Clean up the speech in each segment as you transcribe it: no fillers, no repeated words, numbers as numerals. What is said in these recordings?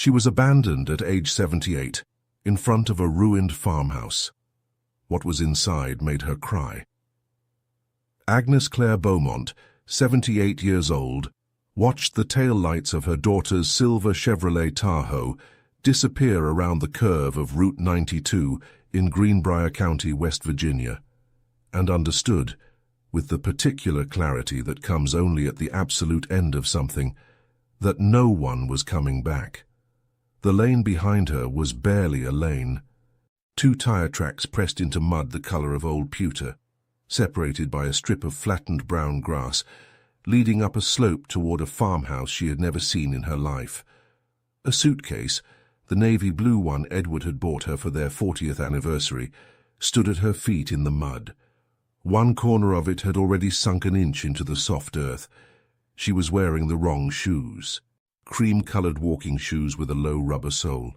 She was abandoned at age 78, in front of a ruined farmhouse. What was inside made her cry. Agnes Claire Beaumont, 78 years old, watched the taillights of her daughter's silver Chevrolet Tahoe disappear around the curve of Route 92 in Greenbrier County, West Virginia, and understood, with the particular clarity that comes only at the absolute end of something, that no one was coming back. The lane behind her was barely a lane. 2 tire tracks pressed into mud the color of old pewter, separated by a strip of flattened brown grass, leading up a slope toward a farmhouse she had never seen in her life. A suitcase, the navy blue one Edward had bought her for their 40th anniversary, stood at her feet in the mud. One corner of it had already sunk an inch into the soft earth. She was wearing the wrong shoes. Cream-colored walking shoes with a low rubber sole,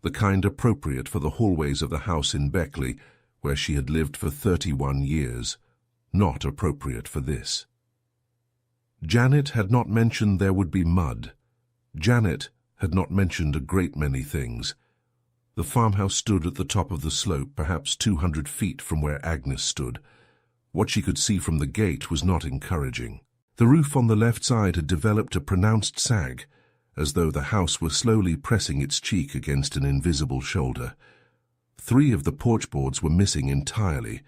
the kind appropriate for the hallways of the house in Beckley, where she had lived for 31 years, not appropriate for this. Janet had not mentioned there would be mud. Janet had not mentioned a great many things. The farmhouse stood at the top of the slope, perhaps 200 feet from where Agnes stood. What she could see from the gate was not encouraging. The roof on the left side had developed a pronounced sag, as though the house were slowly pressing its cheek against an invisible shoulder. 3 of the porch boards were missing entirely,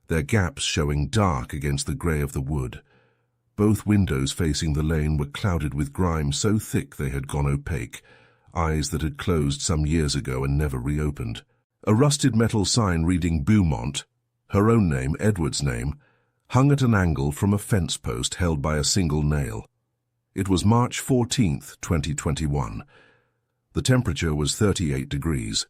their gaps showing dark against the grey of the wood. Both windows facing the lane were clouded with grime so thick they had gone opaque, eyes that had closed some years ago and never reopened. A rusted metal sign reading Beaumont, her own name, Edward's name, hung at an angle from a fence post held by a single nail. It was March 14th, 2021. The temperature was 38 degrees.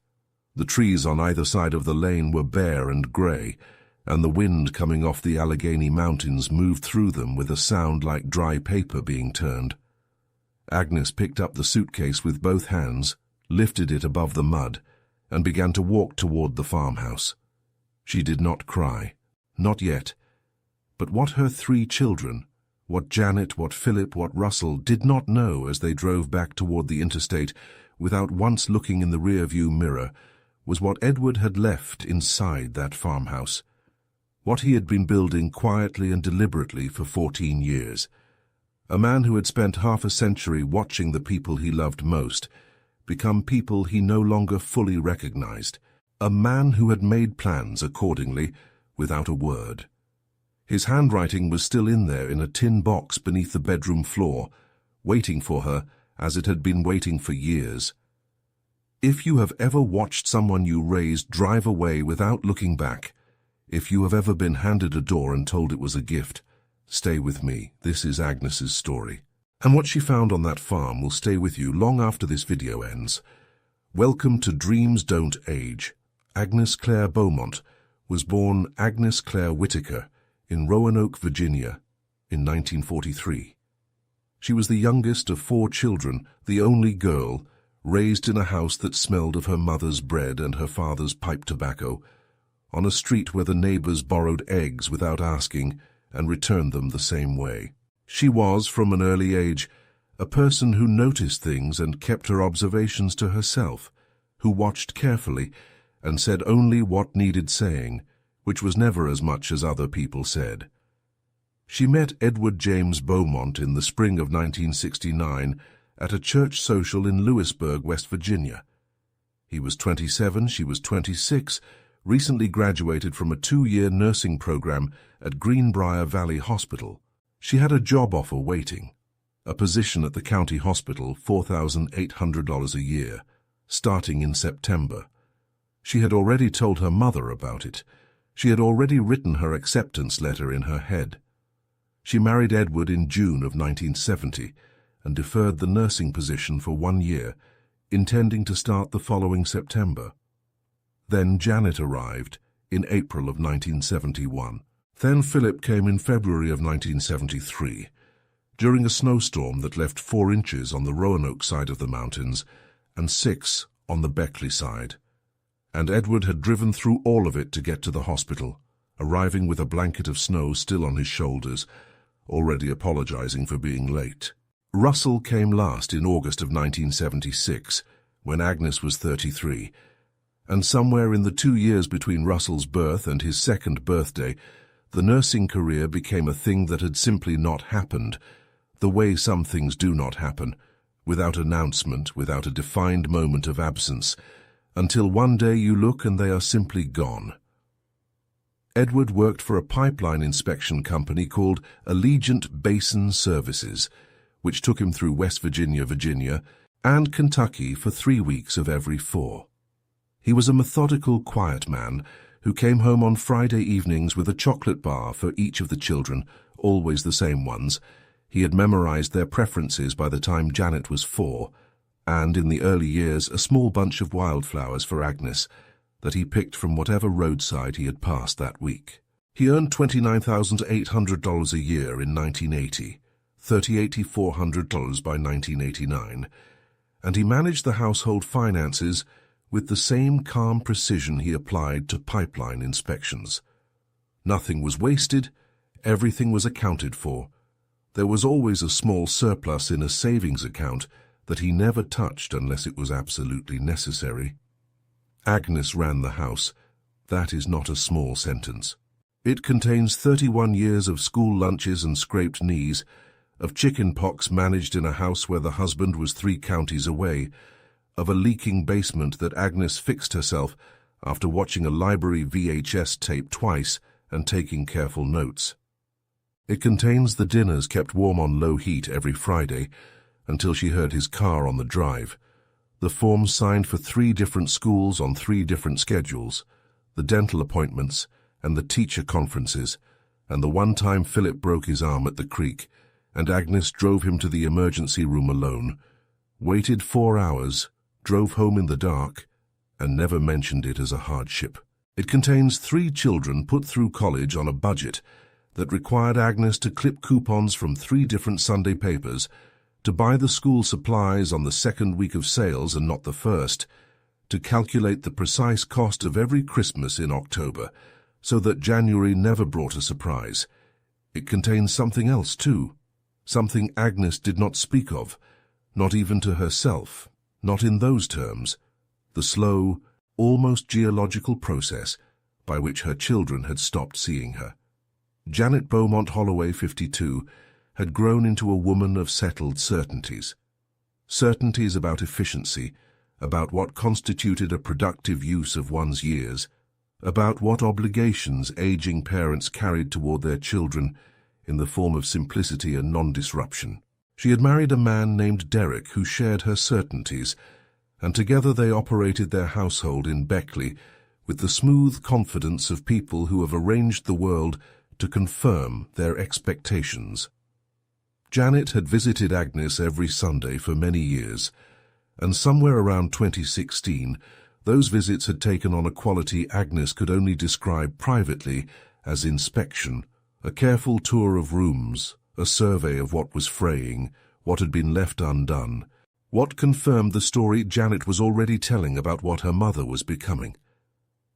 The trees on either side of the lane were bare and grey, and the wind coming off the Allegheny Mountains moved through them with a sound like dry paper being turned. Agnes picked up the suitcase with both hands, lifted it above the mud, and began to walk toward the farmhouse. She did not cry, not yet. But what her 3 children, what Janet, what Philip, what Russell, did not know as they drove back toward the interstate without once looking in the rearview mirror, was what Edward had left inside that farmhouse, what he had been building quietly and deliberately for 14 years. A man who had spent half a century watching the people he loved most become people he no longer fully recognized. A man who had made plans accordingly, without a word. His handwriting was still in there in a tin box beneath the bedroom floor, waiting for her as it had been waiting for years. If you have ever watched someone you raised drive away without looking back, if you have ever been handed a door and told it was a gift, stay with me. This is Agnes's story. And what she found on that farm will stay with you long after this video ends. Welcome to Dreams Don't Age. Agnes Claire Beaumont was born Agnes Claire Whitaker in Roanoke, Virginia, in 1943. She was the youngest of 4 children, the only girl, raised in a house that smelled of her mother's bread and her father's pipe tobacco, on a street where the neighbors borrowed eggs without asking and returned them the same way. She was, from an early age, a person who noticed things and kept her observations to herself, who watched carefully and said only what needed saying, which was never as much as other people said. She met Edward James Beaumont in the spring of 1969 at a church social in Lewisburg, West Virginia. He was 27, she was 26, recently graduated from a 2-year nursing program at Greenbrier Valley Hospital. She had a job offer waiting, a position at the county hospital, $4,800 a year, starting in September. She had already told her mother about it. She had already written her acceptance letter in her head. She married Edward in June of 1970 and deferred the nursing position for 1 year, intending to start the following September. Then Janet arrived in April of 1971. Then Philip came in February of 1973, during a snowstorm that left 4 inches on the Roanoke side of the mountains and 6 on the Beckley side. And Edward had driven through all of it to get to the hospital, arriving with a blanket of snow still on his shoulders, already apologizing for being late. Russell came last in August of 1976, when Agnes was 33, and somewhere in the 2 years between Russell's birth and his second birthday, the nursing career became a thing that had simply not happened, the way some things do not happen, without announcement, without a defined moment of absence, until one day you look and they are simply gone. Edward worked for a pipeline inspection company called Allegiant Basin Services, which took him through West Virginia, and Kentucky for 3 weeks of every 4. He was a methodical, quiet man who came home on Friday evenings with a chocolate bar for each of the children, always the same ones. He had memorized their preferences by the time Janet was 4, and in the early years a small bunch of wildflowers for Agnes that he picked from whatever roadside he had passed that week. He earned $29,800 a year in 1980, $38,400 by 1989, and he managed the household finances with the same calm precision he applied to pipeline inspections. Nothing was wasted, everything was accounted for. There was always a small surplus in a savings account that he never touched unless it was absolutely necessary. Agnes ran the house. That is not a small sentence. It contains 31 years of school lunches and scraped knees, of chicken pox managed in a house where the husband was 3 counties away, of a leaking basement that Agnes fixed herself after watching a library VHS tape twice and taking careful notes. It contains the dinners kept warm on low heat every Friday until she heard his car on the drive, the forms signed for 3 different schools on 3 different schedules, the dental appointments and the teacher conferences, and the one time Philip broke his arm at the creek, and Agnes drove him to the emergency room alone, waited 4 hours, drove home in the dark, and never mentioned it as a hardship. It contains 3 children put through college on a budget that required Agnes to clip coupons from 3 different Sunday papers, to buy the school supplies on the 2nd week of sales and not the 1st, to calculate the precise cost of every Christmas in October, so that January never brought a surprise. It contains something else too, something Agnes did not speak of, not even to herself, not in those terms, the slow, almost geological process by which her children had stopped seeing her. Janet Beaumont Holloway, 52, had grown into a woman of settled certainties. Certainties about efficiency, about what constituted a productive use of one's years, about what obligations aging parents carried toward their children in the form of simplicity and non-disruption. She had married a man named Derek who shared her certainties, and together they operated their household in Beckley with the smooth confidence of people who have arranged the world to confirm their expectations. Janet had visited Agnes every Sunday for many years, and somewhere around 2016, those visits had taken on a quality Agnes could only describe privately as inspection, a careful tour of rooms, a survey of what was fraying, what had been left undone, what confirmed the story Janet was already telling about what her mother was becoming.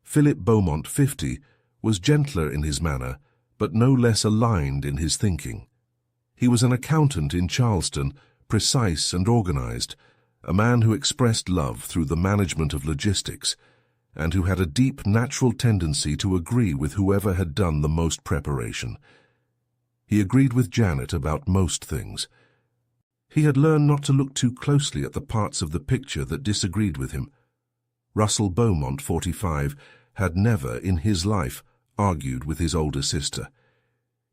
Philip Beaumont, 50, was gentler in his manner, but no less aligned in his thinking. He was an accountant in Charleston, precise and organized, a man who expressed love through the management of logistics, and who had a deep natural tendency to agree with whoever had done the most preparation. He agreed with Janet about most things. He had learned not to look too closely at the parts of the picture that disagreed with him. Russell Beaumont, 45, had never in his life argued with his older sister.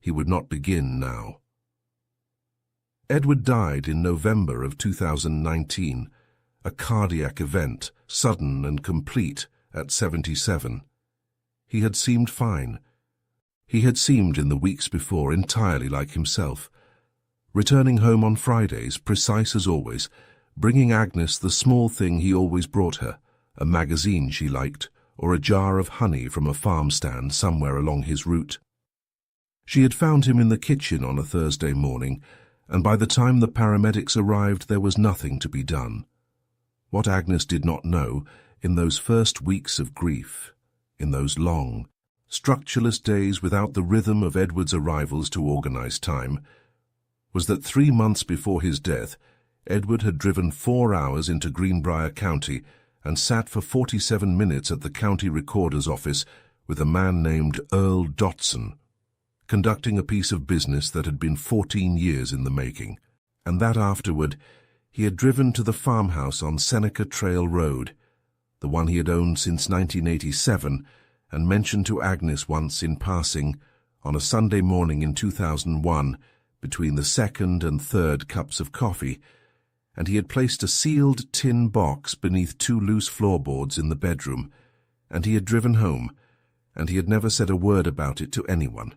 He would not begin now. Edward died in November of 2019, a cardiac event, sudden and complete, at 77. He had seemed fine. He had seemed in the weeks before entirely like himself, returning home on Fridays, precise as always, bringing Agnes the small thing he always brought her, a magazine she liked, or a jar of honey from a farm stand somewhere along his route. She had found him in the kitchen on a Thursday morning, and by the time the paramedics arrived there was nothing to be done. What Agnes did not know, in those first weeks of grief, in those long, structureless days without the rhythm of Edward's arrivals to organize time, was that 3 months before his death Edward had driven 4 hours into Greenbrier County and sat for 47 minutes at the county recorder's office with a man named Earl Dotson, conducting a piece of business that had been 14 years in the making. And that afterward, he had driven to the farmhouse on Seneca Trail Road, the one he had owned since 1987, and mentioned to Agnes once in passing on a Sunday morning in 2001, between the second and third cups of coffee, and he had placed a sealed tin box beneath 2 loose floorboards in the bedroom, and he had driven home, and he had never said a word about it to anyone.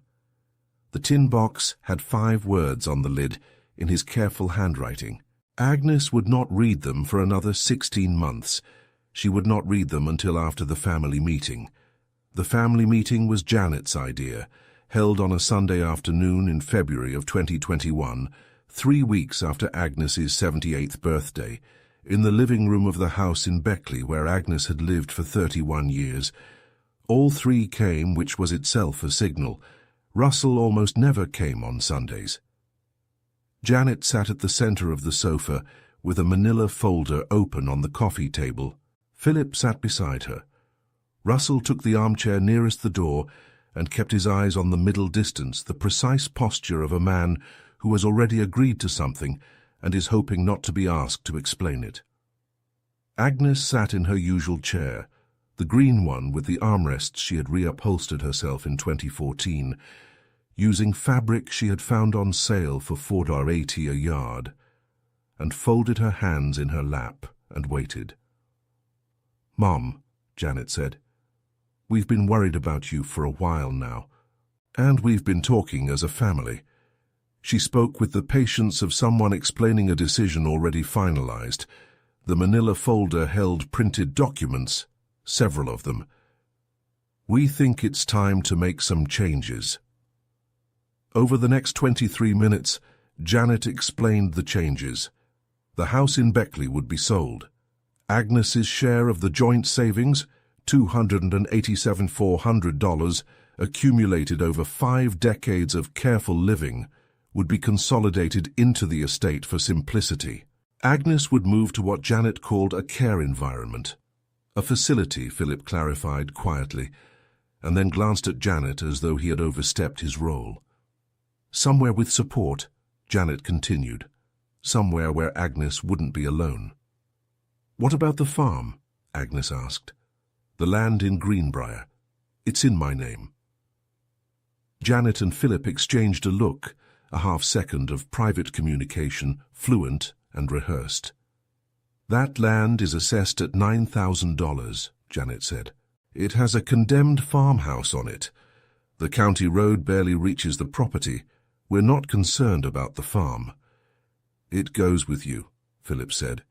The tin box had 5 words on the lid in his careful handwriting. Agnes would not read them for another 16 months. She would not read them until after the family meeting. The family meeting was Janet's idea, held on a Sunday afternoon in February of 2021, 3 weeks after Agnes's 78th birthday, in the living room of the house in Beckley where Agnes had lived for 31 years. All 3 came, which was itself a signal. Russell almost never came on Sundays. Janet sat at the center of the sofa with a manila folder open on the coffee table. Philip sat beside her. Russell took the armchair nearest the door and kept his eyes on the middle distance, the precise posture of a man who has already agreed to something and is hoping not to be asked to explain it. Agnes sat in her usual chair, the green one with the armrests she had reupholstered herself in 2014, using fabric she had found on sale for $4.80 a yard, and folded her hands in her lap and waited. "Mom," Janet said, "we've been worried about you for a while now, and we've been talking as a family." She spoke with the patience of someone explaining a decision already finalized. The manila folder held printed documents, several of them. "We think it's time to make some changes." Over the next 23 minutes, Janet explained the changes. The house in Beckley would be sold. Agnes's share of the joint savings, $287,400, accumulated over 5 decades of careful living, would be consolidated into the estate for simplicity. Agnes would move to what Janet called a care environment. A facility, Philip clarified quietly, and then glanced at Janet as though he had overstepped his role. "Somewhere with support," Janet continued. "Somewhere where Agnes wouldn't be alone." "What about the farm?" Agnes asked. "The land in Greenbrier. It's in my name." Janet and Philip exchanged a look, a half-second of private communication, fluent and rehearsed. "That land is assessed at $9,000, Janet said. "It has a condemned farmhouse on it. The county road barely reaches the property. We're not concerned about the farm." "It goes with you," Philip said.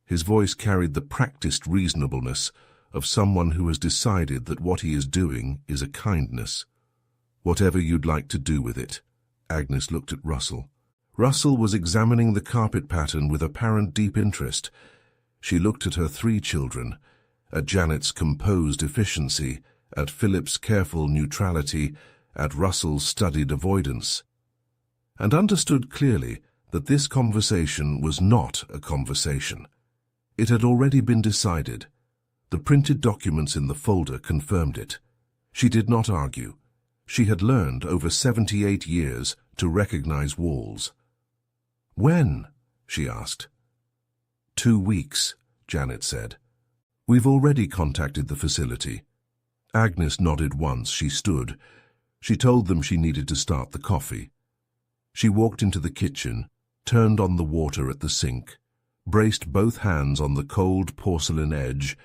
His voice carried the practiced reasonableness of someone who has decided that what he is doing is a kindness. "Whatever you'd like to do with it." Agnes looked at Russell. Russell was examining the carpet pattern with apparent deep interest. She looked at her 3 children, at Janet's composed efficiency, at Philip's careful neutrality, at Russell's studied avoidance, and understood clearly that this conversation was not a conversation. It had already been decided. The printed documents in the folder confirmed it. She did not argue. She had learned over 78 years to recognize walls. "When?" she asked. 2 weeks, Janet said. "We've already contacted the facility." Agnes nodded once. She stood. She told them she needed to start the coffee. She walked into the kitchen, turned on the water at the sink, braced both hands on the cold porcelain edge,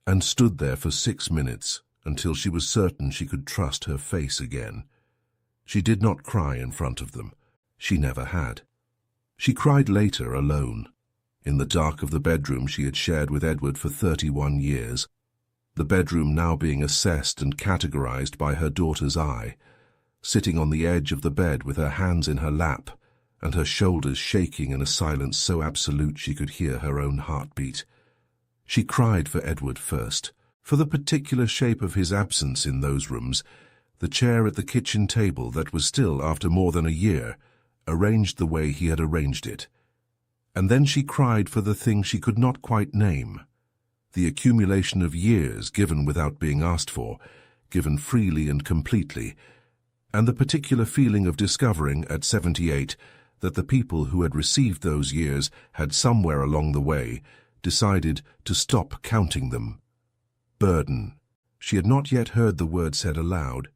and stood there for 6 minutes until she was certain she could trust her face again. She did not cry in front of them. She never had. She cried later alone, in the dark of the bedroom she had shared with Edward for 31 years, the bedroom now being assessed and categorized by her daughter's eye, sitting on the edge of the bed with her hands in her lap and her shoulders shaking in a silence so absolute she could hear her own heartbeat. She cried for Edward first, for the particular shape of his absence in those rooms, the chair at the kitchen table that was still, after more than a year, arranged the way he had arranged it. And then she cried for the thing she could not quite name, the accumulation of years given without being asked for, given freely and completely, and the particular feeling of discovering at 78 that the people who had received those years had somewhere along the way decided to stop counting them. Burden. She had not yet heard the word said aloud.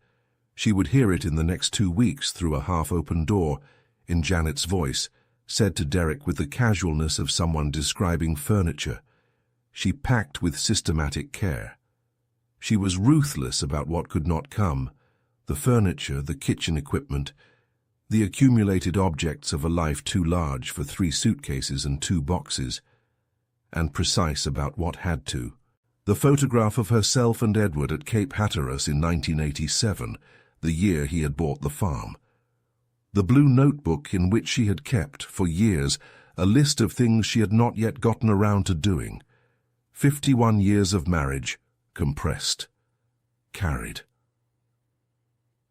She would hear it in the next 2 weeks through a half-open door, in Janet's voice, said to Derek with the casualness of someone describing furniture. She packed with systematic care. She was ruthless about what could not come, the furniture, the kitchen equipment, the accumulated objects of a life too large for 3 suitcases and 2 boxes, and precise about what had to. The photograph of herself and Edward at Cape Hatteras in 1987, the year he had bought the farm. The blue notebook in which she had kept, for years, a list of things she had not yet gotten around to doing. 51 years of marriage, compressed. Carried.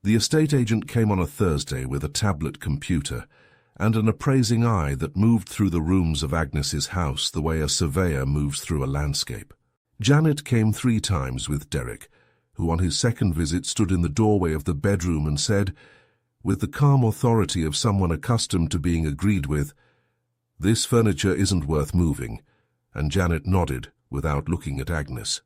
The estate agent came on a Thursday with a tablet computer and an appraising eye that moved through the rooms of Agnes's house the way a surveyor moves through a landscape. Janet came 3 times with Derek, who on his second visit stood in the doorway of the bedroom and said, with the calm authority of someone accustomed to being agreed with, "This furniture isn't worth moving," and Janet nodded without looking at Agnes.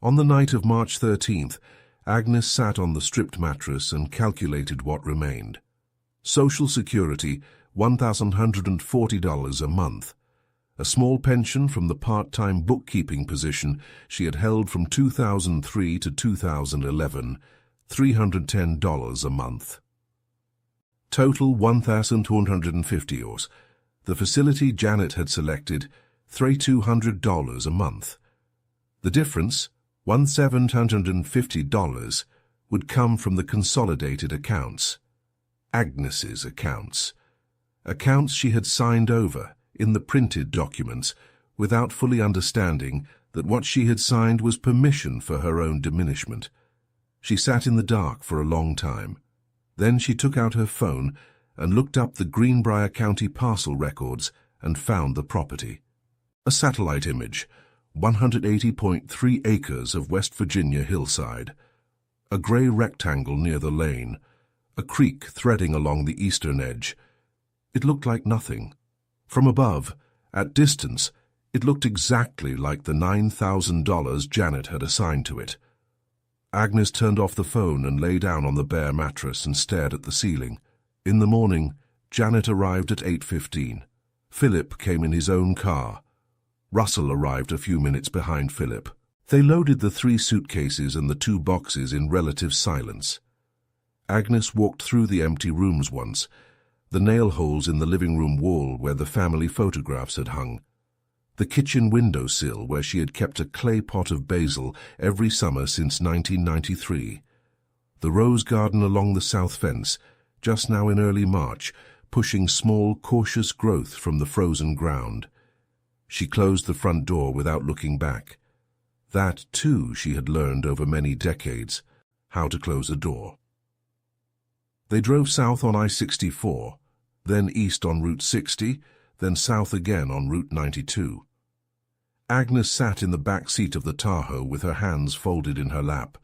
On the night of March 13th, Agnes sat on the stripped mattress and calculated what remained. Social Security, $1,140 a month. A small pension from the part-time bookkeeping position she had held from 2003 to 2011, $310 a month. Total $1,250. The facility Janet had selected, $3,200 a month. The difference, $1,750, would come from the consolidated accounts. Agnes's accounts. Accounts she had signed over in the printed documents without fully understanding that what she had signed was permission for her own diminishment. She sat in the dark for a long time. Then she took out her phone and looked up the Greenbrier County parcel records and found the property. A satellite image, 180.3 acres of West Virginia hillside. A grey rectangle near the lane, a creek threading along the eastern edge. It looked like nothing. From above, at distance, it looked exactly like the $9,000 Janet had assigned to it. Agnes turned off the phone and lay down on the bare mattress and stared at the ceiling. In the morning, Janet arrived at 8:15. Philip came in his own car. Russell arrived a few minutes behind Philip. They loaded the 3 suitcases and the 2 boxes in relative silence. Agnes walked through the empty rooms once, the nail holes in the living room wall where the family photographs had hung, the kitchen windowsill where she had kept a clay pot of basil every summer since 1993, the rose garden along the south fence, just now in early March, pushing small, cautious growth from the frozen ground. She closed the front door without looking back. That, too, she had learned over many decades, how to close a door. They drove south on I-64, then east on Route 60, then south again on Route 92. Agnes sat in the back seat of the Tahoe with her hands folded in her lap.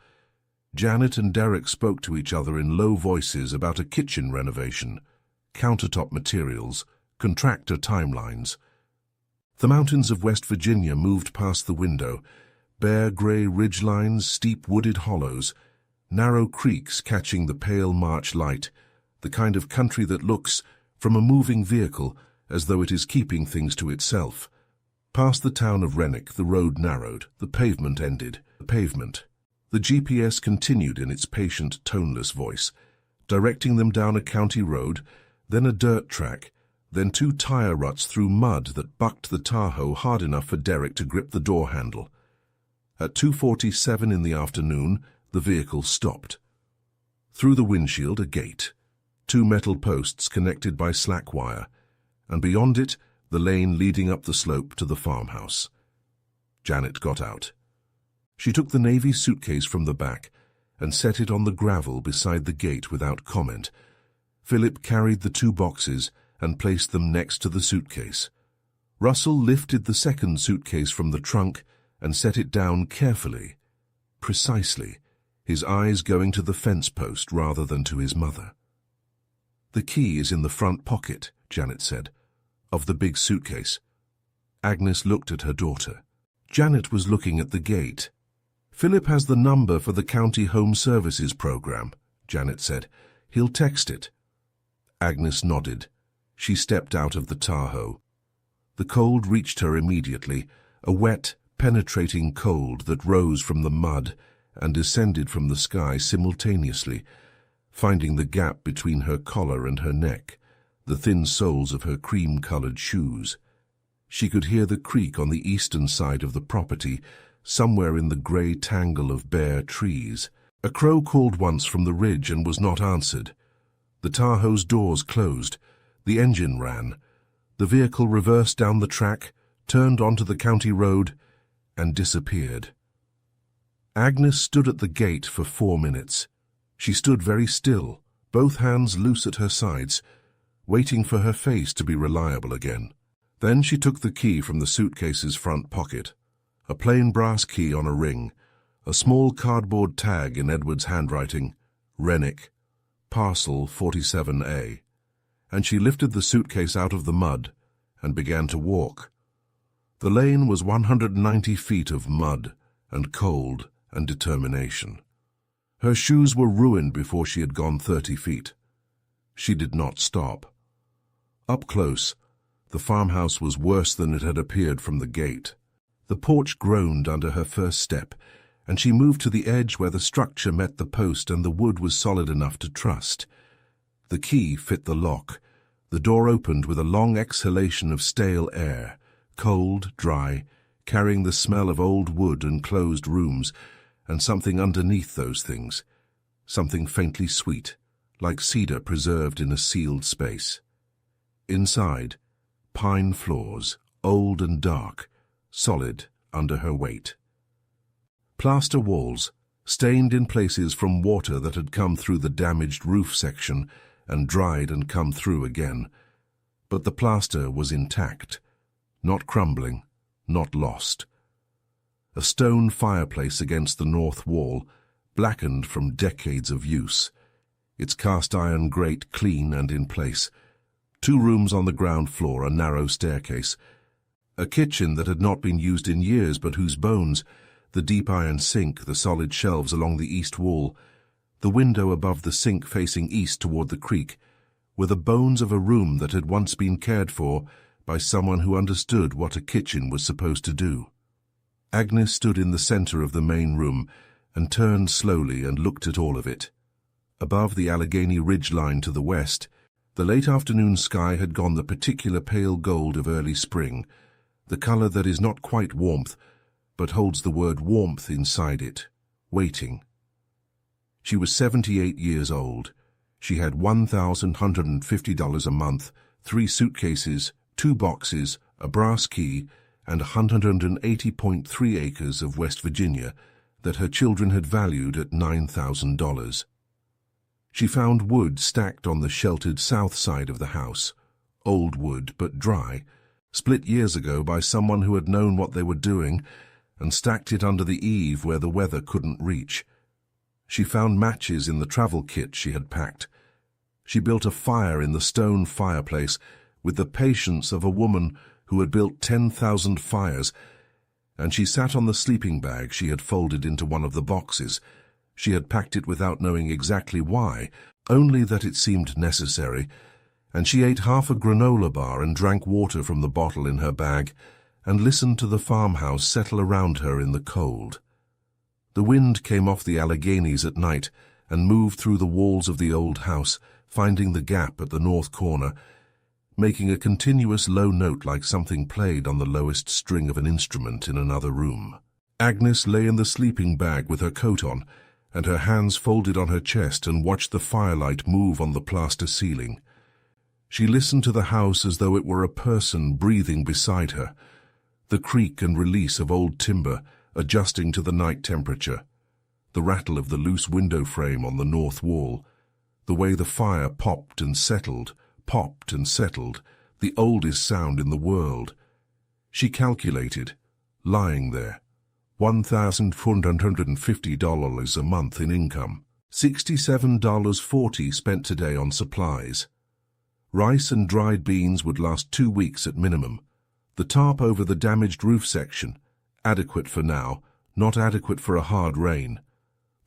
Janet and Derek spoke to each other in low voices about a kitchen renovation, countertop materials, contractor timelines. The mountains of West Virginia moved past the window, bare grey ridgelines, steep wooded hollows, narrow creeks catching the pale March light, the kind of country that looks, from a moving vehicle, as though it is keeping things to itself. Past the town of Renwick, the road narrowed, the pavement ended. The pavement. The GPS continued in its patient, toneless voice, directing them down a county road, then a dirt track, then 2 tire ruts through mud that bucked the Tahoe hard enough for Derek to grip the door handle. At 2:47 in the afternoon, the vehicle stopped. Through the windshield, a gate, 2 metal posts connected by slack wire, and beyond it, the lane leading up the slope to the farmhouse. Janet got out. She took the navy suitcase from the back and set it on the gravel beside the gate without comment. Philip carried the 2 boxes and placed them next to the suitcase. Russell lifted the second suitcase from the trunk and set it down carefully, precisely, his eyes going to the fence post rather than to his mother. "The key is in the front pocket," Janet said, "of the big suitcase." Agnes looked at her daughter. Janet was looking at the gate. "Philip has the number for the County Home Services program," Janet said. "He'll text it." Agnes nodded. She stepped out of the Tahoe. The cold reached her immediately, a wet, penetrating cold that rose from the mud and descended from the sky simultaneously, finding the gap between her collar and her neck, the thin soles of her cream-colored shoes. She could hear the creek on the eastern side of the property, somewhere in the grey tangle of bare trees. A crow called once from the ridge and was not answered. The Tahoe's doors closed. The engine ran. The vehicle reversed down the track, turned onto the county road, and disappeared. Agnes stood at the gate for 4 minutes. She stood very still, both hands loose at her sides, waiting for her face to be reliable again. Then she took the key from the suitcase's front pocket, a plain brass key on a ring, a small cardboard tag in Edward's handwriting, Rennick, Parcel 47A, and she lifted the suitcase out of the mud and began to walk. The lane was 190 feet of mud and cold and determination. Her shoes were ruined before she had gone 30 feet. She did not stop. Up close, the farmhouse was worse than it had appeared from the gate. The porch groaned under her first step, and she moved to the edge where the structure met the post and the wood was solid enough to trust. The key fit the lock. The door opened with a long exhalation of stale air, cold, dry, carrying the smell of old wood and closed rooms, and something underneath those things, something faintly sweet, like cedar preserved in a sealed space. Inside, pine floors, old and dark, solid under her weight. Plaster walls, stained in places from water that had come through the damaged roof section and dried and come through again. But the plaster was intact, not crumbling, not lost. A stone fireplace against the north wall, blackened from decades of use, its cast-iron grate clean and in place. 2 rooms on the ground floor, a narrow staircase. A kitchen that had not been used in years but whose bones, the deep iron sink, the solid shelves along the east wall, the window above the sink facing east toward the creek, were the bones of a room that had once been cared for by someone who understood what a kitchen was supposed to do. Agnes stood in the center of the main room and turned slowly and looked at all of it. Above the Allegheny ridge line to the west, the late afternoon sky had gone the particular pale gold of early spring, the color that is not quite warmth, but holds the word warmth inside it, waiting. She was 78 years old. She had $1,150 a month, 3 suitcases, 2 boxes, a brass key, and 180.3 acres of West Virginia that her children had valued at $9,000. She found wood stacked on the sheltered south side of the house, old wood but dry, split years ago by someone who had known what they were doing and stacked it under the eave where the weather couldn't reach. She found matches in the travel kit she had packed. She built a fire in the stone fireplace with the patience of a woman who had built 10,000 fires, and she sat on the sleeping bag she had folded into one of the boxes. She had packed it without knowing exactly why, only that it seemed necessary, and she ate half a granola bar and drank water from the bottle in her bag and listened to the farmhouse settle around her in the cold. The wind came off the Alleghenies at night and moved through the walls of the old house, finding the gap at the north corner, making a continuous low note like something played on the lowest string of an instrument in another room. Agnes lay in the sleeping bag with her coat on, and her hands folded on her chest, and watched the firelight move on the plaster ceiling. She listened to the house as though it were a person breathing beside her, the creak and release of old timber adjusting to the night temperature, the rattle of the loose window frame on the north wall, the way the fire popped and settled, popped and settled, the oldest sound in the world. She calculated, lying there, $1,450 a month in income, $67.40 spent today on supplies. Rice and dried beans would last 2 weeks at minimum. The tarp over the damaged roof section, adequate for now, not adequate for a hard rain.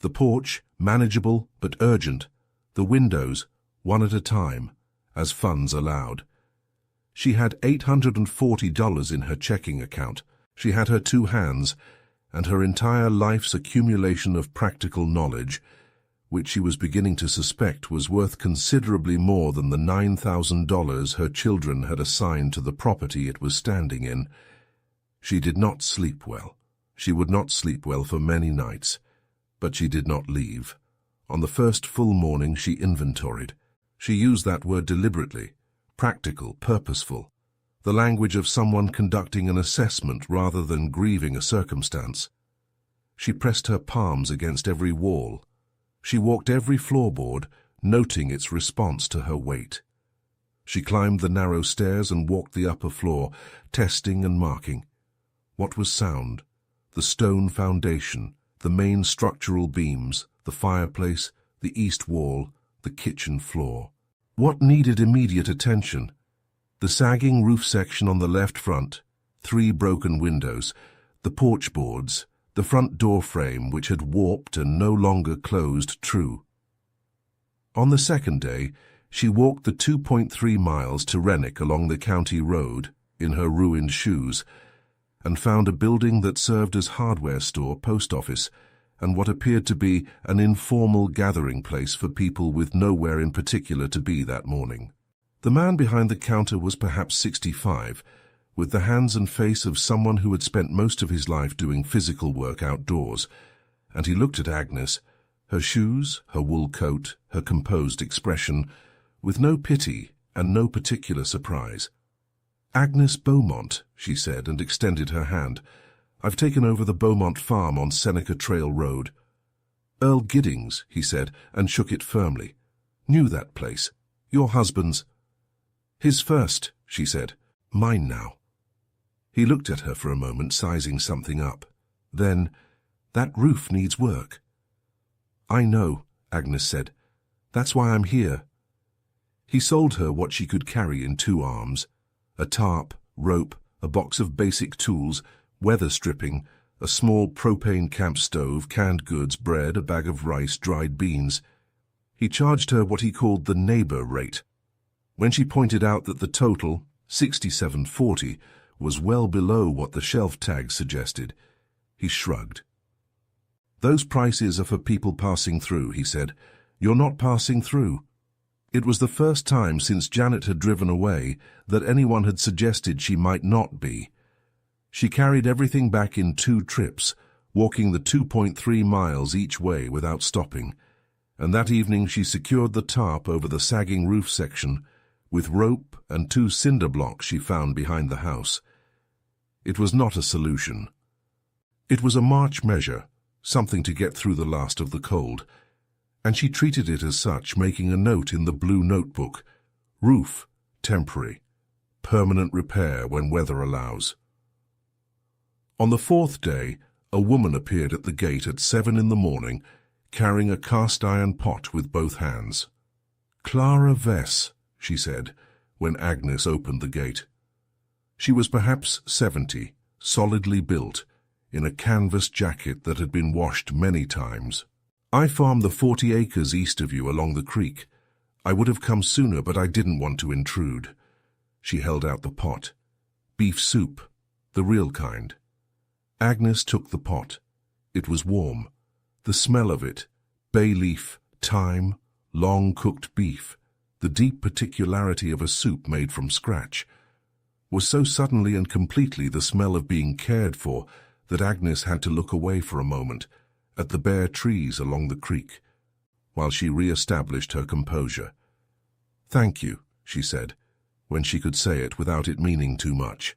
The porch, manageable but urgent. The windows, one at a time, as funds allowed. She had $840 in her checking account. She had her 2 hands, and her entire life's accumulation of practical knowledge, which she was beginning to suspect was worth considerably more than the $9,000 her children had assigned to the property it was standing in. She did not sleep well. She would not sleep well for many nights, but she did not leave. On the first full morning she inventoried. She used that word deliberately, practical, purposeful, the language of someone conducting an assessment rather than grieving a circumstance. She pressed her palms against every wall. She walked every floorboard, noting its response to her weight. She climbed the narrow stairs and walked the upper floor, testing and marking. What was sound? The stone foundation, the main structural beams, the fireplace, the east wall, the kitchen floor. What needed immediate attention? The sagging roof section on the left front, 3 broken windows, the porch boards, the front door frame which had warped and no longer closed true. On the second day, she walked the 2.3 miles to Renwick along the county road in her ruined shoes, and found a building that served as hardware store, post office, and what appeared to be an informal gathering place for people with nowhere in particular to be that morning. The man behind the counter was perhaps 65, with the hands and face of someone who had spent most of his life doing physical work outdoors, and he looked at Agnes, her shoes, her wool coat, her composed expression, with no pity and no particular surprise. "Agnes Beaumont," she said, and extended her hand. "I've taken over the Beaumont farm on Seneca Trail Road." "Earl Giddings," he said, and shook it firmly. "Knew that place. Your husband's." "His first," she said. "Mine now." He looked at her for a moment, sizing something up. Then, "That roof needs work." "I know," Agnes said. "That's why I'm here." He sold her what she could carry in 2 arms: a tarp, rope, a box of basic tools, weather stripping, a small propane camp stove, canned goods, bread, a bag of rice, dried beans. He charged her what he called the neighbor rate. When she pointed out that the total, $67.40, was well below what the shelf tag suggested, he shrugged. "Those prices are for people passing through," he said. "You're not passing through." It was the first time since Janet had driven away that anyone had suggested she might not be. She carried everything back in 2 trips, walking the 2.3 miles each way without stopping, and that evening she secured the tarp over the sagging roof section with rope and 2 cinder blocks she found behind the house. It was not a solution. It was a March measure, something to get through the last of the cold, and she treated it as such, making a note in the blue notebook: "Roof, temporary. Permanent repair when weather allows." On the 4th day, a woman appeared at the gate at 7 in the morning, carrying a cast-iron pot with both hands. "Clara Vess," she said, when Agnes opened the gate. She was perhaps 70, solidly built, in a canvas jacket that had been washed many times. "I farm the 40 acres east of you along the creek. I would have come sooner, but I didn't want to intrude." She held out the pot. "Beef soup, the real kind." Agnes took the pot. It was warm. The smell of it, bay leaf, thyme, long-cooked beef, the deep particularity of a soup made from scratch, was so suddenly and completely the smell of being cared for that Agnes had to look away for a moment at the bare trees along the creek, while she re-established her composure. "Thank you," she said, when she could say it without it meaning too much.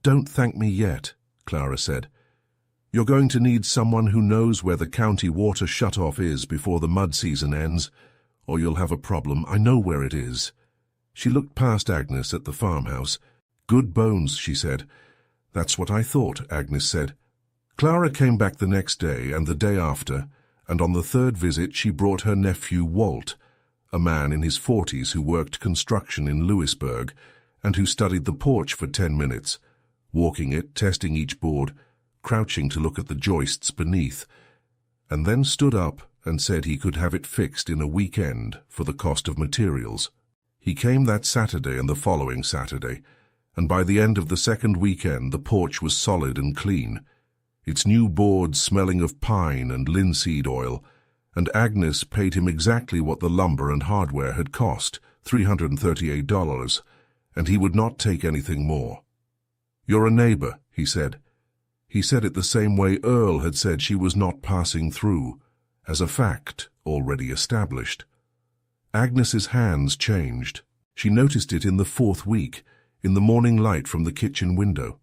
"Don't thank me yet," Clara said. "You're going to need someone who knows where the county water shut-off is before the mud season ends, or you'll have a problem. I know where it is. She looked past Agnes at the farmhouse. "Good bones," she said. "That's what I thought," Agnes said. Clara came back the next day and the day after, and on the third visit she brought her nephew Walt, a man in his 40s who worked construction in Lewisburg and who studied the porch for 10 minutes, walking it, testing each board, crouching to look at the joists beneath, and then stood up and said he could have it fixed in a weekend for the cost of materials. He came that Saturday and the following Saturday, and by the end of the second weekend the porch was solid and clean, its new boards smelling of pine and linseed oil, and Agnes paid him exactly what the lumber and hardware had cost, $338, and he would not take anything more. "You're a neighbor," he said. He said it the same way Earl had said she was not passing through, as a fact already established. Agnes's hands changed. She noticed it in the 4th week, in the morning light from the kitchen window.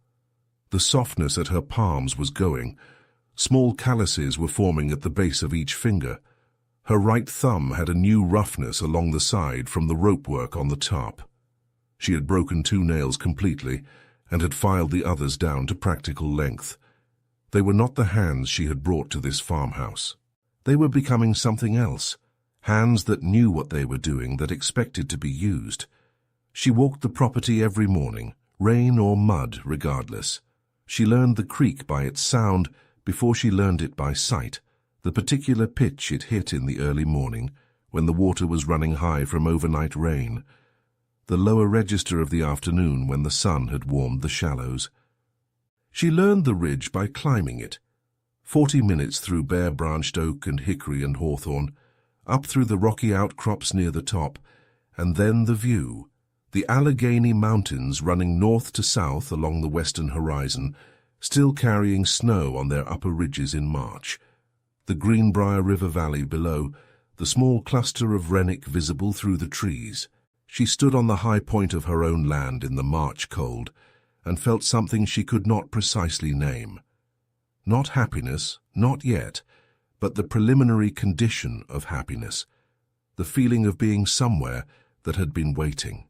The softness at her palms was going. Small calluses were forming at the base of each finger. Her right thumb had a new roughness along the side from the rope work on the top. She had broken 2 nails completely and had filed the others down to practical length. They were not the hands she had brought to this farmhouse. They were becoming something else, hands that knew what they were doing, that expected to be used. She walked the property every morning, rain or mud regardless. She learned the creek by its sound before she learned it by sight, the particular pitch it hit in the early morning when the water was running high from overnight rain, the lower register of the afternoon when the sun had warmed the shallows. She learned the ridge by climbing it, 40 minutes through bare-branched oak and hickory and hawthorn, up through the rocky outcrops near the top, and then the view, the Allegheny Mountains running north to south along the western horizon, still carrying snow on their upper ridges in March, the Greenbrier River Valley below, the small cluster of rennet visible through the trees. She stood on the high point of her own land in the March cold, and felt something she could not precisely name. Not happiness, not yet, but the preliminary condition of happiness, the feeling of being somewhere that had been waiting.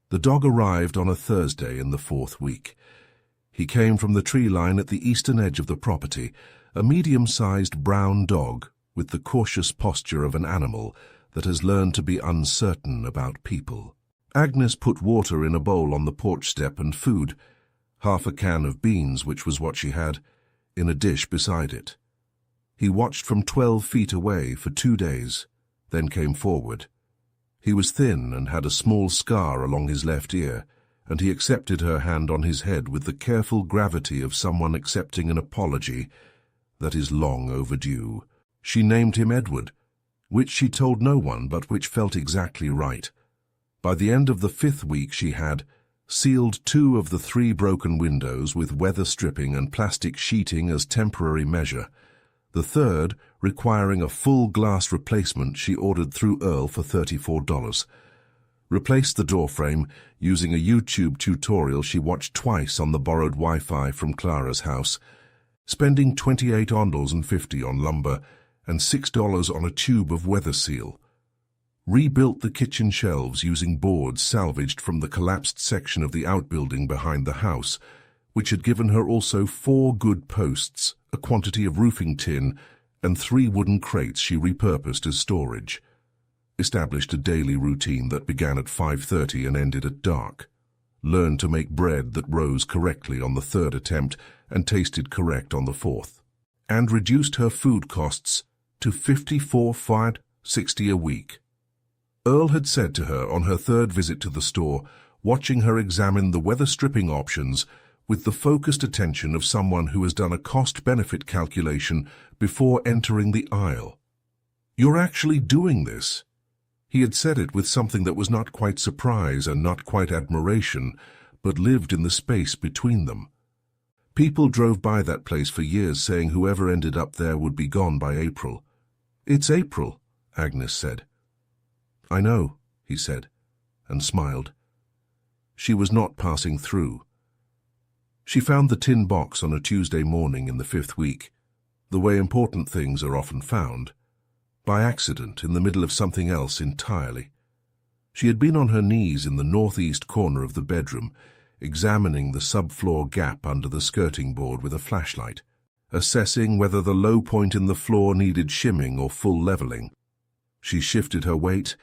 The dog arrived on a Thursday in the 4th week. He came from the tree line at the eastern edge of the property, a medium-sized brown dog with the cautious posture of an animal that has learned to be uncertain about people. Agnes put water in a bowl on the porch step and food, half a can of beans, which was what she had, in a dish beside it. He watched from 12 feet away for 2 days, then came forward. He was thin and had a small scar along his left ear, and he accepted her hand on his head with the careful gravity of someone accepting an apology that is long overdue. She named him Edward, which she told no one but which felt exactly right. By the end of the 5th week she had sealed 2 of the 3 broken windows with weather stripping and plastic sheeting as temporary measure. The 3rd, requiring a full glass replacement, she ordered through Earl for $34. Replaced the doorframe using a YouTube tutorial she watched twice on the borrowed Wi-Fi from Clara's house, spending $28.50 on lumber and $6 on a tube of weather seal. Rebuilt the kitchen shelves using boards salvaged from the collapsed section of the outbuilding behind the house, which had given her also 4 good posts, a quantity of roofing tin, and 3 wooden crates she repurposed as storage. Established a daily routine that began at 5:30 and ended at dark. Learned to make bread that rose correctly on the 3rd attempt and tasted correct on the 4th. And reduced her food costs to $54.60 a week. Earl had said to her on her 3rd visit to the store, watching her examine the weather stripping options with the focused attention of someone who has done a cost-benefit calculation before entering the aisle. "You're actually doing this." He had said it with something that was not quite surprise and not quite admiration, but lived in the space between them. People drove by that place for years saying whoever ended up there would be gone by April. "It's April," Agnes said. "I know," he said, and smiled. She was not passing through. She found the tin box on a Tuesday morning in the 5th week, the way important things are often found, by accident in the middle of something else entirely. She had been on her knees in the northeast corner of the bedroom, examining the subfloor gap under the skirting board with a flashlight, assessing whether the low point in the floor needed shimming or full leveling. She shifted her weight,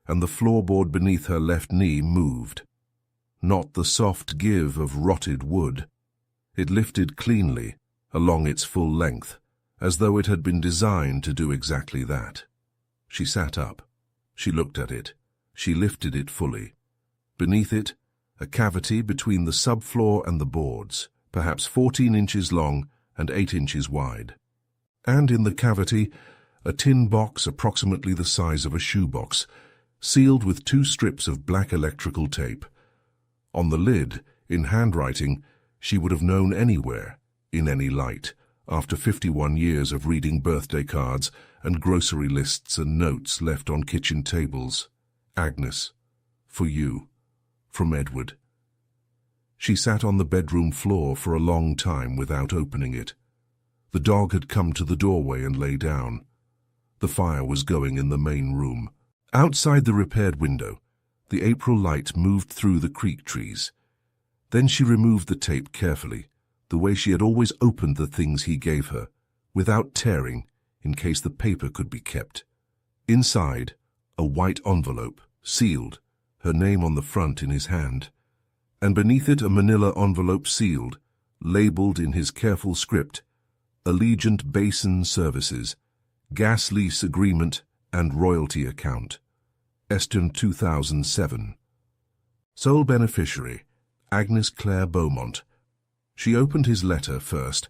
and the floorboard beneath her left knee moved. Not the soft give of rotted wood. It lifted cleanly, along its full length, as though it had been designed to do exactly that. She sat up. She looked at it. She lifted it fully. Beneath it, a cavity between the subfloor and the boards, perhaps 14 inches long and 8 inches wide. And in the cavity, a tin box approximately the size of a shoebox, sealed with 2 strips of black electrical tape. On the lid, in handwriting, she would have known anywhere, in any light, after 51 years of reading birthday cards and grocery lists and notes left on kitchen tables. Agnes, for you. From Edward. She sat on the bedroom floor for a long time without opening it. The dog had come to the doorway and lay down. The fire was going in the main room. Outside the repaired window, the April light moved through the creek trees. Then she removed the tape carefully, the way she had always opened the things he gave her, without tearing, in case the paper could be kept. Inside, a white envelope, sealed, her name on the front in his hand, and beneath it a manila envelope sealed, labeled in his careful script, Allegiant Basin Services, Gas Lease Agreement and Royalty Account. Eston 2007. Sole beneficiary, Agnes Clare Beaumont. She opened his letter first.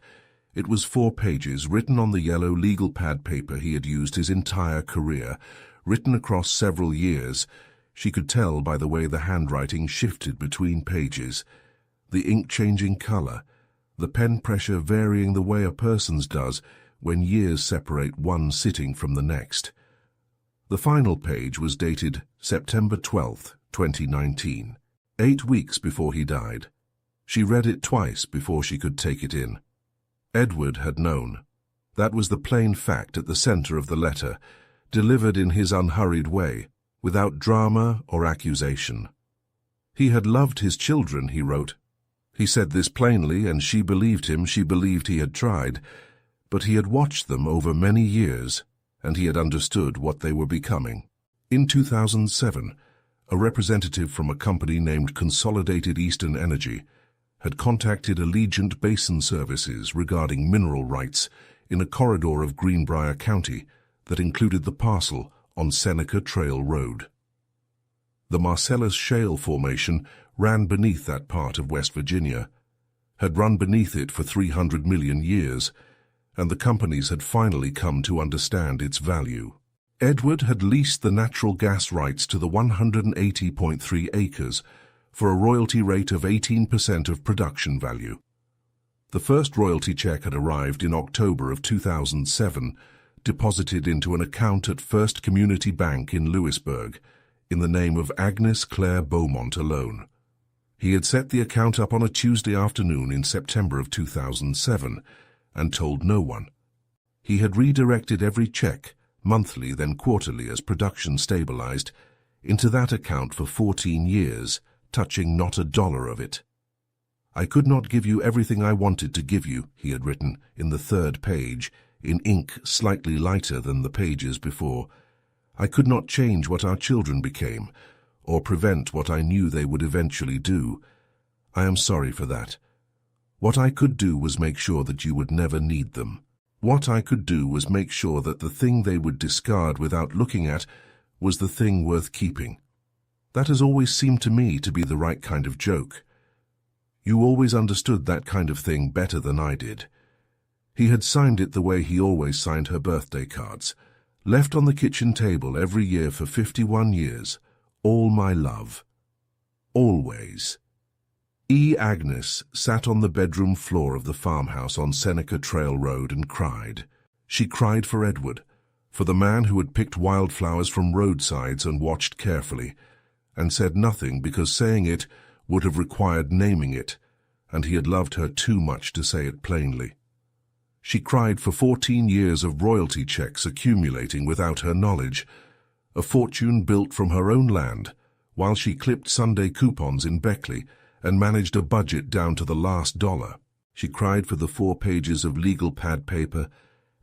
It was 4 pages, written on the yellow legal pad paper he had used his entire career, written across several years. She could tell by the way the handwriting shifted between pages, the ink changing color, the pen pressure varying the way a person's does when years separate one sitting from the next. The final page was dated September 12, 2019, 8 weeks before he died. She read it twice before she could take it in. Edward had known. That was the plain fact at the center of the letter, delivered in his unhurried way, without drama or accusation. He had loved his children, he wrote. He said this plainly, and she believed him. She believed he had tried. But he had watched them over many years, and he had understood what they were becoming. In 2007, a representative from a company named Consolidated Eastern Energy had contacted Allegiant Basin Services regarding mineral rights in a corridor of Greenbrier County that included the parcel on Seneca Trail Road. The Marcellus Shale Formation ran beneath that part of West Virginia, had run beneath it for 300 million years, and the companies had finally come to understand its value. Edward had leased the natural gas rights to the 180.3 acres for a royalty rate of 18% of production value. The first royalty check had arrived in October of 2007, deposited into an account at First Community Bank in Lewisburg, in the name of Agnes Clare Beaumont alone. He had set the account up on a Tuesday afternoon in September of 2007, and told no one. He had redirected every check, monthly then quarterly as production stabilized, into that account for 14 years, touching not a dollar of it. I could not give you everything I wanted to give you, he had written in the 3rd page, in ink slightly lighter than the pages before. I could not change what our children became, or prevent what I knew they would eventually do. I am sorry for that. What I could do was make sure that you would never need them. What I could do was make sure that the thing they would discard without looking at was the thing worth keeping. That has always seemed to me to be the right kind of joke. You always understood that kind of thing better than I did. He had signed it the way he always signed her birthday cards, left on the kitchen table every year for 51 years, all my love. Always. Agnes sat on the bedroom floor of the farmhouse on Seneca Trail Road and cried. She cried for Edward, for the man who had picked wildflowers from roadsides and watched carefully, and said nothing because saying it would have required naming it, and he had loved her too much to say it plainly. She cried for 14 years of royalty checks accumulating without her knowledge, a fortune built from her own land, while she clipped Sunday coupons in Beckley and managed a budget down to the last dollar. She cried for the 4 pages of legal pad paper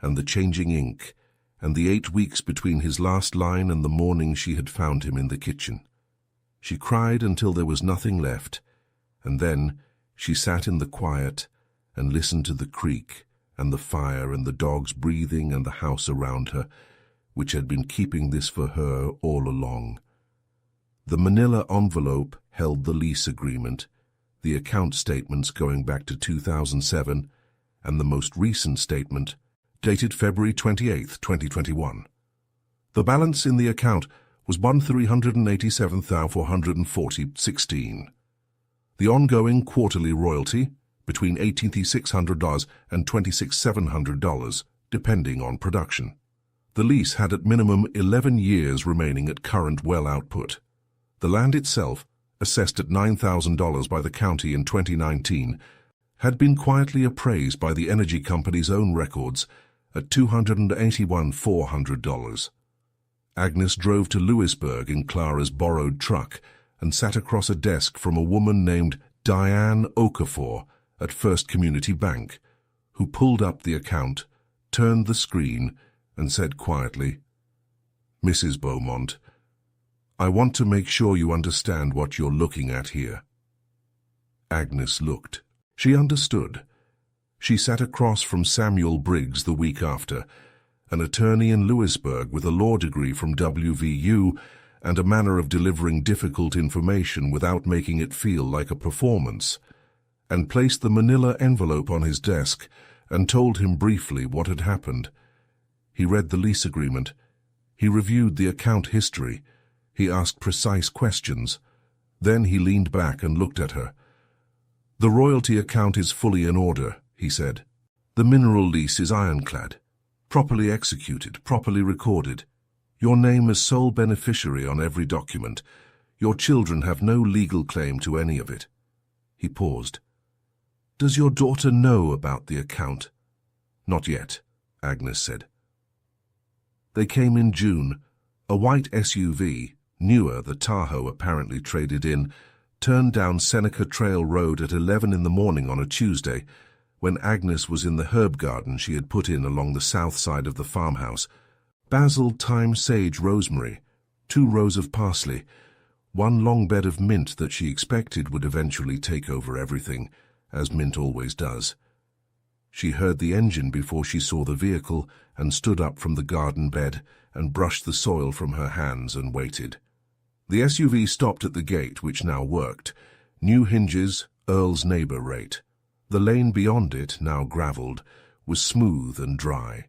and the changing ink, and the 8 weeks between his last line and the morning she had found him in the kitchen. She cried until there was nothing left, and then she sat in the quiet and listened to the creak and the fire and the dogs breathing and the house around her, which had been keeping this for her all along. The manila envelope held the lease agreement, the account statements going back to 2007, and the most recent statement, dated February 28, 2021. The balance in the account was $1,387,440.16. The ongoing quarterly royalty, between $18,600 and $26,700, depending on production. The lease had at minimum 11 years remaining at current well output. The land itself, assessed at $9,000 by the county in 2019, had been quietly appraised by the energy company's own records at $281,400. Agnes drove to Lewisburg in Clara's borrowed truck and sat across a desk from a woman named Diane Okafor at First Community Bank, who pulled up the account, turned the screen, and said quietly, "Mrs. Beaumont, I want to make sure you understand what you're looking at here." Agnes looked. She understood. She sat across from Samuel Briggs the week after, an attorney in Lewisburg with a law degree from WVU and a manner of delivering difficult information without making it feel like a performance, and placed the manila envelope on his desk and told him briefly what had happened. He read the lease agreement. He reviewed the account history. He asked precise questions. Then he leaned back and looked at her. "The royalty account is fully in order," he said. "The mineral lease is ironclad, properly executed, properly recorded. Your name is sole beneficiary on every document. Your children have no legal claim to any of it." He paused. "Does your daughter know about the account?" "Not yet," Agnes said. They came in June. A white SUV, newer, the Tahoe apparently traded in, turned down Seneca Trail Road at 11 in the morning on a Tuesday, when Agnes was in the herb garden she had put in along the south side of the farmhouse. Basil, thyme, sage, rosemary, 2 rows of parsley, 1 long bed of mint that she expected would eventually take over everything, as mint always does. She heard the engine before she saw the vehicle and stood up from the garden bed and brushed the soil from her hands and waited. The SUV stopped at the gate, which now worked. New hinges, Earl's neighbor rate. The lane beyond it, now gravelled, was smooth and dry.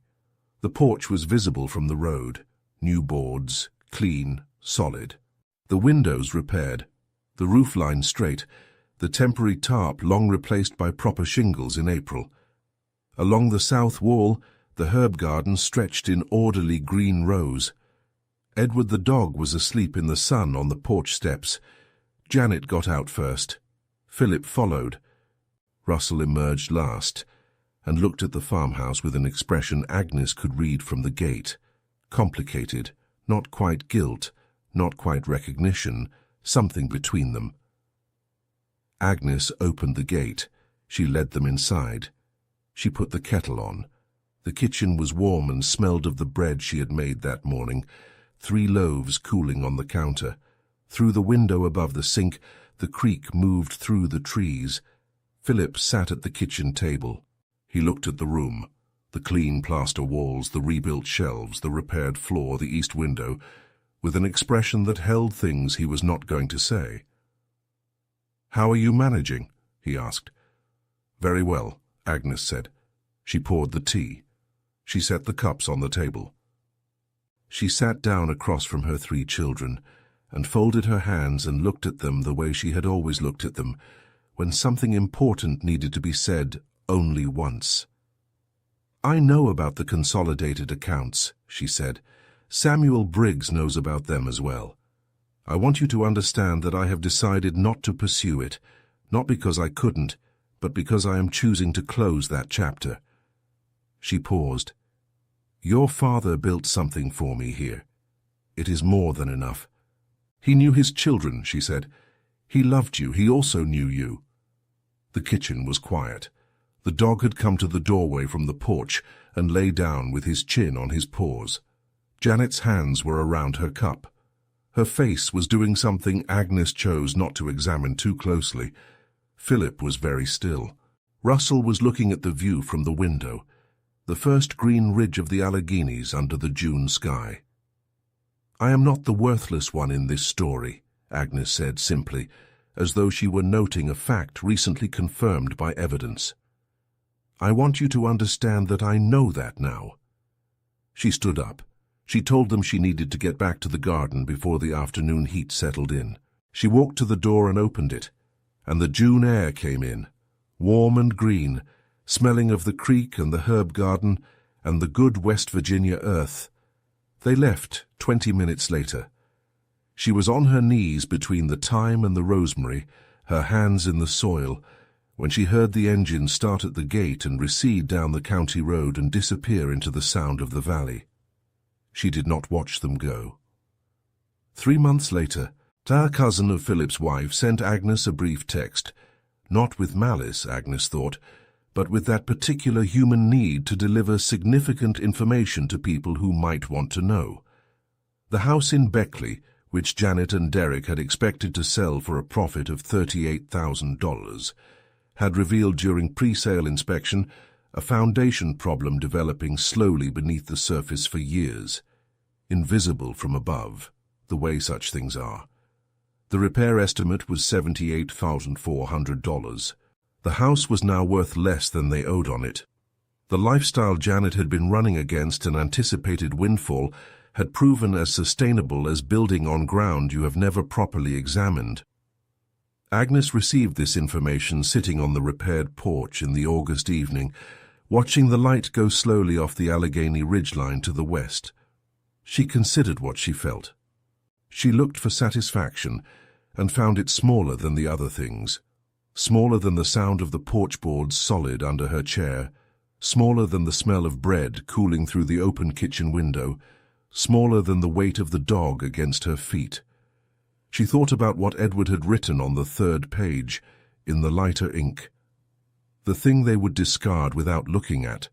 The porch was visible from the road. New boards, clean, solid. The windows repaired. The roofline straight. The temporary tarp long replaced by proper shingles in April. Along the south wall, the herb garden stretched in orderly green rows. Edward the dog was asleep in the sun on the porch steps. Janet got out first. Philip followed. Russell emerged last and looked at the farmhouse with an expression Agnes could read from the gate. Complicated, not quite guilt, not quite recognition, something between them. Agnes opened the gate. She led them inside. She put the kettle on. The kitchen was warm and smelled of the bread she had made that morning, 3 loaves cooling on the counter. Through the window above the sink, the creek moved through the trees. Philip sat at the kitchen table. He looked at the room, the clean plaster walls, the rebuilt shelves, the repaired floor, the east window, with an expression that held things he was not going to say. "How are you managing?" he asked. "Very well," Agnes said. She poured the tea. She set the cups on the table. She sat down across from her 3 children and folded her hands and looked at them the way she had always looked at them, when something important needed to be said only once. "I know about the consolidated accounts," she said. "Samuel Briggs knows about them as well. I want you to understand that I have decided not to pursue it, not because I couldn't, but because I am choosing to close that chapter." She paused. "Your father built something for me here. It is more than enough. "He knew his children," she said. "He loved you. He also knew you." The kitchen was quiet. The dog had come to the doorway from the porch and lay down with his chin on his paws. Janet's hands were around her cup. Her face was doing something Agnes chose not to examine too closely. Philip was very still. Russell was looking at the view from the window, the first green ridge of the Alleghenies under the June sky. "I am not the worthless one in this story," Agnes said simply, as though she were noting a fact recently confirmed by evidence. "I want you to understand that I know that now." She stood up. She told them she needed to get back to the garden before the afternoon heat settled in. She walked to the door and opened it, and the June air came in, warm and green, smelling of the creek and the herb garden and the good West Virginia earth. They left 20 minutes later. She was on her knees between the thyme and the rosemary, her hands in the soil, when she heard the engine start at the gate and recede down the county road and disappear into the sound of the valley. She did not watch them go. 3 months later, a cousin of Philip's wife sent Agnes a brief text, not with malice, Agnes thought, but with that particular human need to deliver significant information to people who might want to know. The house in Beckley, which Janet and Derek had expected to sell for a profit of $38,000, had revealed during pre-sale inspection a foundation problem developing slowly beneath the surface for years, invisible from above, the way such things are. The repair estimate was $78,400. The house was now worth less than they owed on it. The lifestyle Janet had been running against an anticipated windfall had proven as sustainable as building on ground you have never properly examined. Agnes received this information sitting on the repaired porch in the August evening, watching the light go slowly off the Allegheny ridgeline to the west. She considered what she felt. She looked for satisfaction and found it smaller than the other things, smaller than the sound of the porch boards solid under her chair, smaller than the smell of bread cooling through the open kitchen window, smaller than the weight of the dog against her feet. She thought about what Edward had written on the 3rd page, in the lighter ink. The thing they would discard without looking at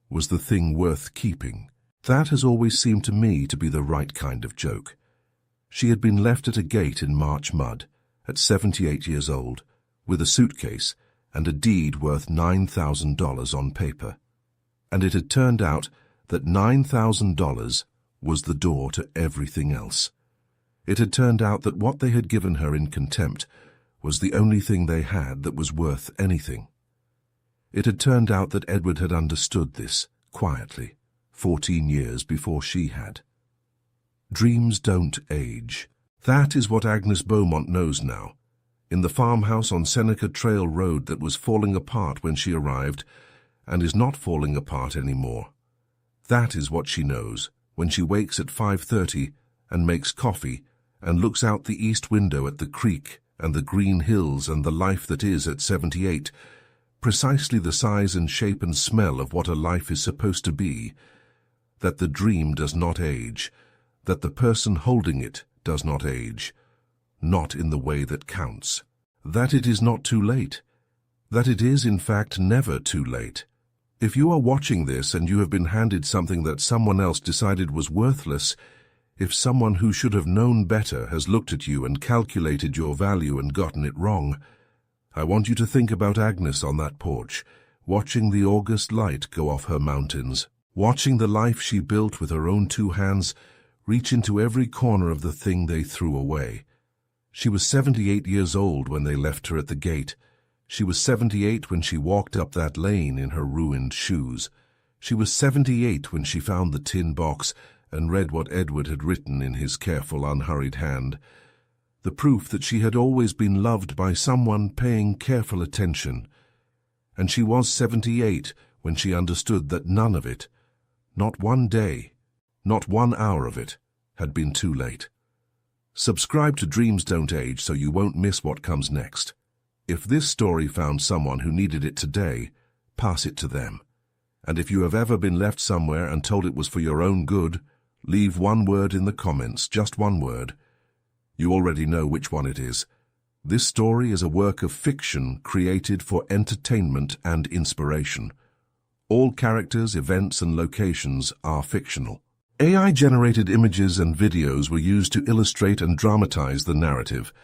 was the thing worth keeping. That has always seemed to me to be the right kind of joke. She had been left at a gate in March mud, at 78 years old, with a suitcase and a deed worth $9,000 on paper. And it had turned out that $9,000 was the door to everything else. It had turned out that what they had given her in contempt was the only thing they had that was worth anything. It had turned out that Edward had understood this, quietly, 14 years before she had. Dreams don't age. That is what Agnes Beaumont knows now. In the farmhouse on Seneca Trail Road that was falling apart when she arrived, and is not falling apart anymore. That is what she knows when she wakes at 5:30 and makes coffee and looks out the east window at the creek and the green hills and the life that is at 78, precisely the size and shape and smell of what a life is supposed to be, that the dream does not age, that the person holding it does not age, not in the way that counts, that it is not too late, that it is in fact never too late. If you are watching this and you have been handed something that someone else decided was worthless, if someone who should have known better has looked at you and calculated your value and gotten it wrong, I want you to think about Agnes on that porch, watching the August light go off her mountains, watching the life she built with her own 2 hands reach into every corner of the thing they threw away. She was 78 years old when they left her at the gate. She was 78 when she walked up that lane in her ruined shoes. She was 78 when she found the tin box and read what Edward had written in his careful, unhurried hand. The proof that she had always been loved by someone paying careful attention. And she was 78 when she understood that none of it, not one day, not 1 hour of it, had been too late. Subscribe to Dreams Don't Age so you won't miss what comes next. If this story found someone who needed it today, pass it to them. And if you have ever been left somewhere and told it was for your own good, leave 1 word in the comments, just 1 word. You already know which one it is. This story is a work of fiction created for entertainment and inspiration. All characters, events, and locations are fictional. AI-generated images and videos were used to illustrate and dramatize the narrative.